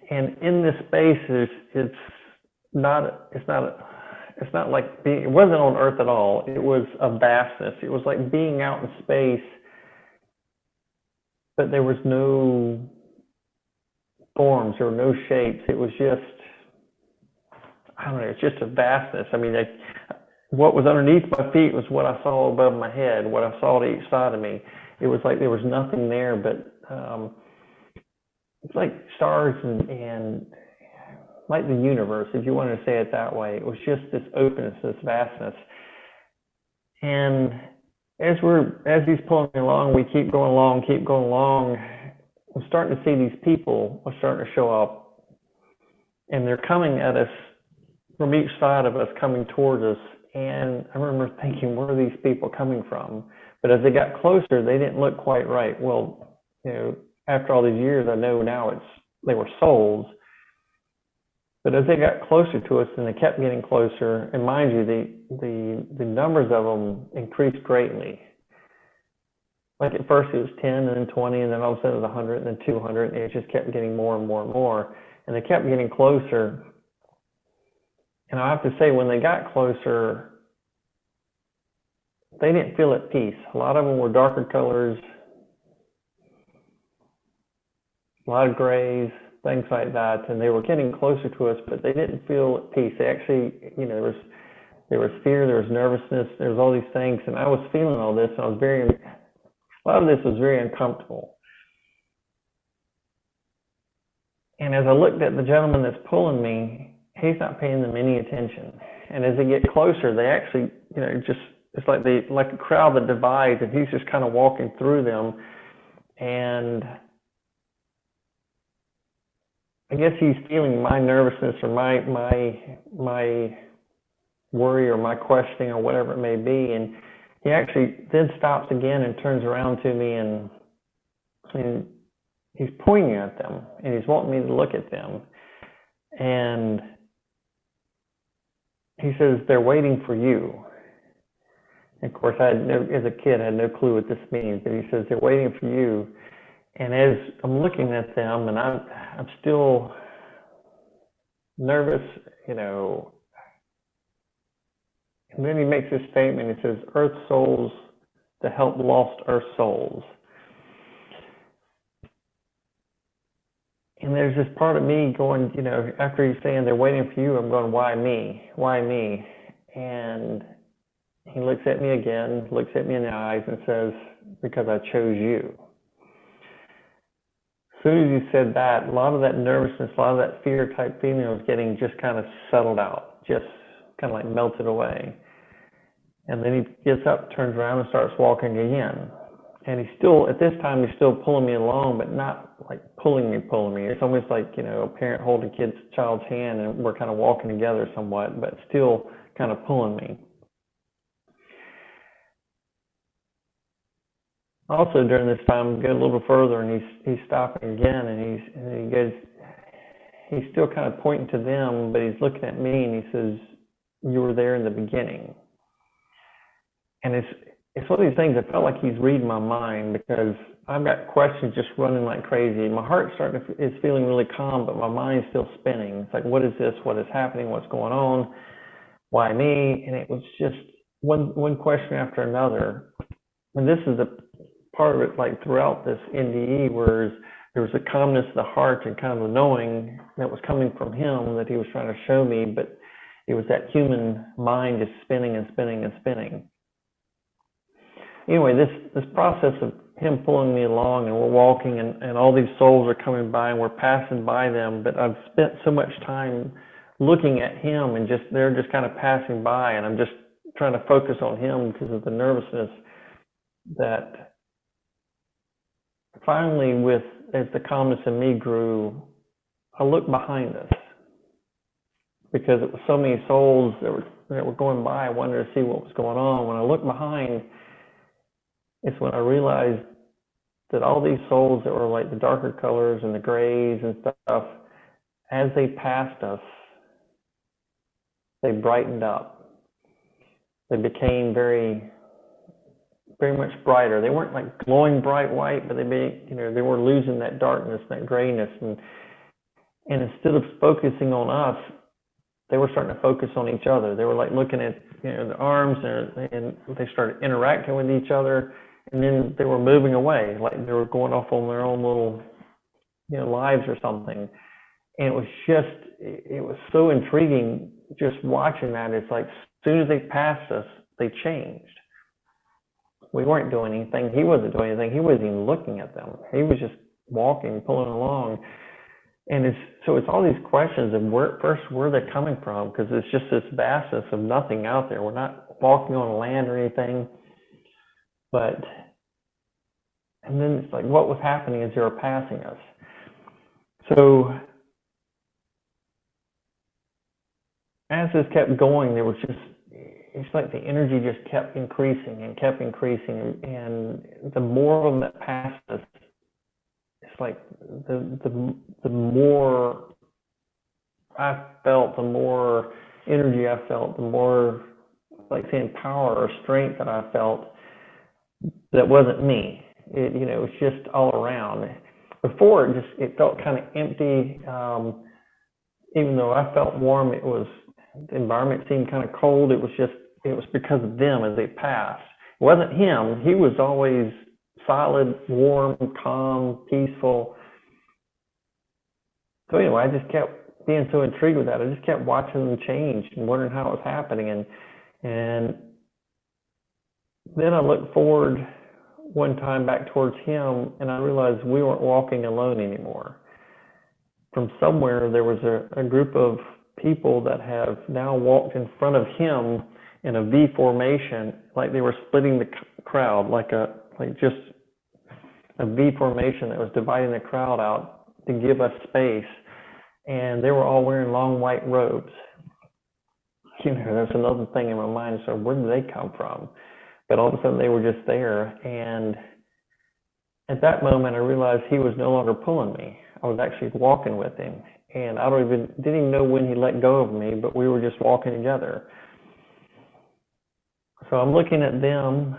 And in this space, it's not like being, it wasn't on Earth at all. It was a vastness. It was like being out in space, but there was no forms or no shapes. It was just, I don't know, it's just a vastness. I mean, what was underneath my feet was what I saw above my head, what I saw to each side of me. It was like there was nothing there, but it's like stars and like the universe, if you wanted to say it that way. It was just this openness, this vastness. And as he's pulling me along, we keep going along. I'm starting to see these people are starting to show up, and they're coming at us from each side of us, coming towards us. And I remember thinking, where are these people coming from? But as they got closer, they didn't look quite right. Well, after all these years, I know now they were souls. But as they got closer to us, and they kept getting closer, and mind you, the numbers of them increased greatly. Like at first it was 10, and then 20, and then all of a sudden it was 100, and then 200, and it just kept getting more and more and more. And they kept getting closer. And I have to say, when they got closer, they didn't feel at peace. A lot of them were darker colors, a lot of grays, things like that, and they were getting closer to us, but they didn't feel at peace. They actually, there was fear, there was nervousness, there was all these things, and I was feeling all this, and a lot of this was very uncomfortable. And as I looked at the gentleman that's pulling me, he's not paying them any attention. And as they get closer, they actually, it's like a crowd that divides, and he's just kind of walking through them. And I guess he's feeling my nervousness or my worry or my questioning or whatever it may be. And he actually then stops again and turns around to me, and he's pointing at them, and he's wanting me to look at them. And he says, they're waiting for you. And of course, as a kid, I had no clue what this means, but he says, they're waiting for you. And as I'm looking at them, and I'm still nervous, and then he makes this statement. He says, Earth souls to help lost Earth souls. And there's this part of me going, after he's saying they're waiting for you, I'm going, why me? Why me? And he looks at me again, looks at me in the eyes, and says, because I chose you. As soon as he said that, a lot of that nervousness, a lot of that fear type feeling was getting just kind of settled out, just kind of like melted away. And then he gets up, turns around, and starts walking again. And he's still, at this time, he's still pulling me along, but not like pulling me. It's almost like, a parent holding child's hand, and we're kind of walking together somewhat, but still kind of pulling me. Also, during this time, we go a little further, and he's stopping again, and he goes, he's still kind of pointing to them, but he's looking at me, and he says, you were there in the beginning. And it's one of these things, I felt like he's reading my mind, because I've got questions just running like crazy. My heart is feeling really calm, but my mind's still spinning. It's like, what is this? What is happening? What's going on? Why me? And it was just one question after another. And this is a part of it, like throughout this NDE, where there was a calmness of the heart and kind of a knowing that was coming from him that he was trying to show me, but it was that human mind just spinning and spinning and spinning. Anyway, this process of him pulling me along, and we're walking, and all these souls are coming by, and we're passing by them, but I've spent so much time looking at him, and they're just kind of passing by, and I'm just trying to focus on him because of the nervousness, that finally, as the calmness in me grew, I looked behind us, because it was so many souls that were going by. I wanted to see what was going on. When I looked behind, it's when I realized that all these souls that were like the darker colors and the grays and stuff, as they passed us, they brightened up. They became very, very much brighter. They weren't like glowing bright white, but they were losing that darkness, that grayness, And instead of focusing on us, they were starting to focus on each other. They were like looking at, the arms, and they started interacting with each other, and then they were moving away, like they were going off on their own little, lives or something. And it was so intriguing just watching that. It's like as soon as they passed us, they changed. We weren't doing anything. He wasn't doing anything. He wasn't even looking at them. He was just walking, pulling along. And it's all these questions of where they're coming from, because it's just this vastness of nothing out there. We're not walking on land or anything. And then it's like what was happening as they were passing us. So as this kept going, it's like the energy just kept increasing, and the more of them that passed us, it's like the more I felt, the more energy I felt, the more like saying power or strength that I felt that wasn't me. It was just all around. Before it felt kind of empty. Even though I felt warm, the environment seemed kind of cold. It was because of them as they passed. It wasn't him. He was always solid, warm, calm, peaceful. So anyway, I just kept being so intrigued with that. I just kept watching them change and wondering how it was happening. And then I looked forward one time back towards him, and I realized we weren't walking alone anymore. From somewhere, there was a group of people that have now walked in front of him in a V formation, like they were splitting the crowd, like just a V formation that was dividing the crowd out to give us space. And they were all wearing long white robes. There's another thing in my mind. So where did they come from? But all of a sudden they were just there. And at that moment, I realized he was no longer pulling me. I was actually walking with him. And I didn't even know when he let go of me, but we were just walking together. So I'm looking at them,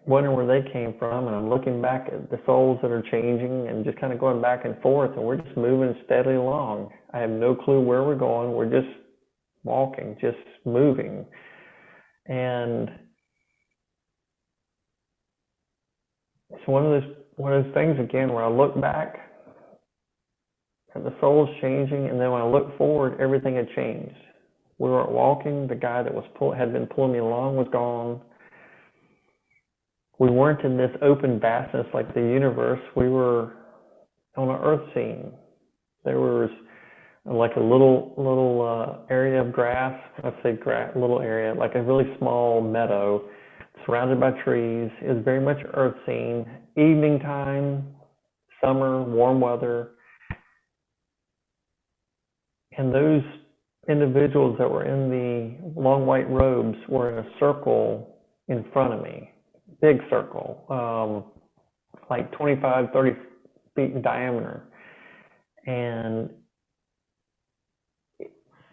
wondering where they came from, and I'm looking back at the souls that are changing and just kind of going back and forth, and we're just moving steadily along. I have no clue where we're going. We're just walking, just moving. And it's one of those things again where I look back and the soul's changing, and then when I look forward, everything had changed. We weren't walking. The guy that had been pulling me along was gone. We weren't in this open vastness like the universe. We were on an earth scene. There was like a little area of grass. Let's say little area, like a really small meadow surrounded by trees. It was very much earth scene. Evening time, summer, warm weather. And those individuals that were in the long white robes were in a circle in front of me, big circle, like 25, 30 feet in diameter. And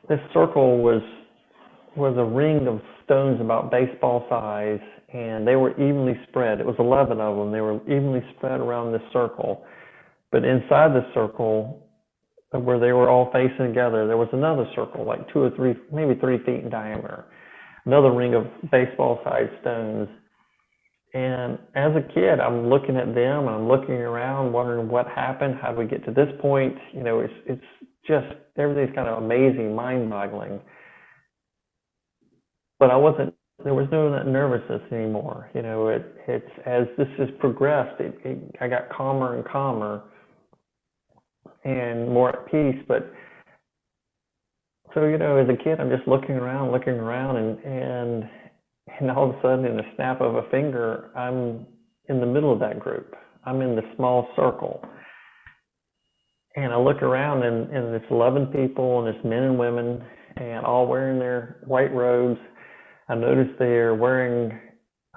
this circle was a ring of stones about baseball size, and they were evenly spread. It was 11 of them. They were evenly spread around this circle. But inside the circle, where they were all facing together, there was another circle, like 2 or 3, maybe 3 feet in diameter. Another ring of baseball-sized stones. And as a kid, I'm looking at them, and I'm looking around, wondering what happened, how did we get to this point? It's just, everything's kind of amazing, mind-boggling. But there was no nervousness anymore. It's as this has progressed, I got calmer and calmer and more at peace. But so, as a kid, I'm just looking around, and all of a sudden, in the snap of a finger, I'm in the middle of that group. I'm in the small circle. And I look around, and it's 11 people, and it's men and women, and all wearing their white robes. I noticed they're wearing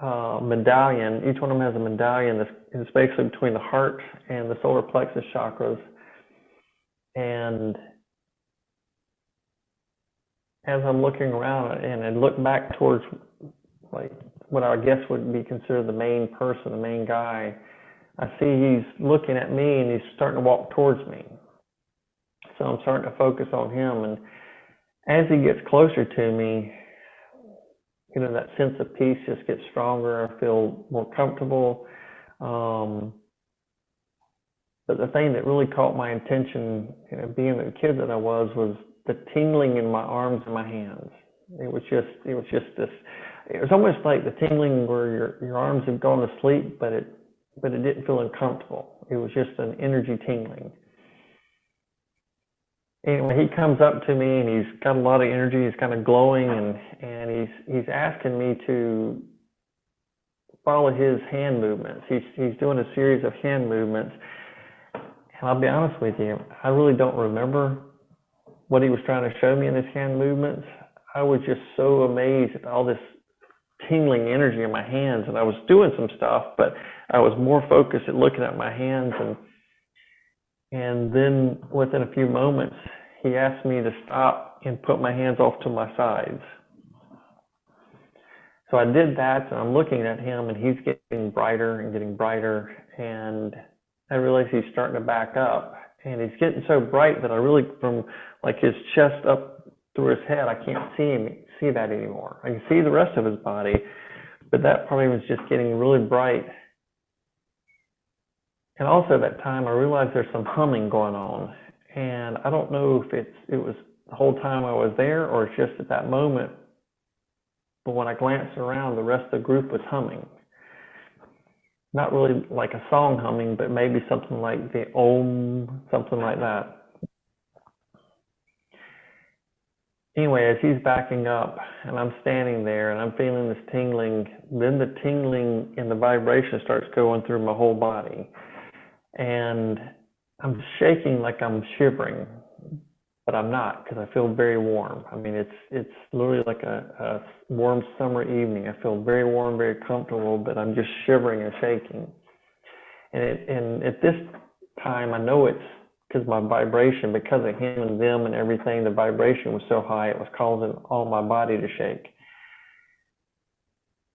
a medallion. Each one of them has a medallion that's basically between the heart and the solar plexus chakras. And as I'm looking around and I look back towards like what I guess would be considered the main person, the main guy, I see he's looking at me and he's starting to walk towards me. So I'm starting to focus on him. And as he gets closer to me, you know, that sense of peace just gets stronger. I feel more comfortable. But the thing that really caught my attention, you know, being the kid that I was the tingling in my arms and my hands. It was just this. It was almost like the tingling where your arms had gone to sleep, but it didn't feel uncomfortable. It was just an energy tingling. Anyway, he comes up to me and he's got a lot of energy. He's kind of glowing, and he's asking me to follow his hand movements. He's doing a series of hand movements. And I'll be honest with you, I really don't remember what he was trying to show me in his hand movements. I was just so amazed at all this tingling energy in my hands, and I was doing some stuff, but I was more focused at looking at my hands. And then within a few moments, he asked me to stop and put my hands off to my sides. So I did that, and I'm looking at him, and he's getting brighter and getting brighter, and I realize he's starting to back up, and he's getting so bright that I really, from like his chest up through his head, I can't see that anymore. I can see the rest of his body, but that probably was just getting really bright. And also at that time, I realized there's some humming going on, and I don't know if it was the whole time I was there or it's just at that moment. But when I glanced around, the rest of the group was humming. Not really like a song humming, but maybe something like the Om, something like that. Anyway, as he's backing up and I'm standing there and I'm feeling this tingling, then the tingling and the vibration starts going through my whole body. And I'm shaking like I'm shivering, but I'm not, because I feel very warm. I mean, it's literally like a warm summer evening. I feel very warm, very comfortable, but I'm just shivering and shaking. And at this time, I know it's because my vibration, because of him and them and everything, the vibration was so high, it was causing all my body to shake.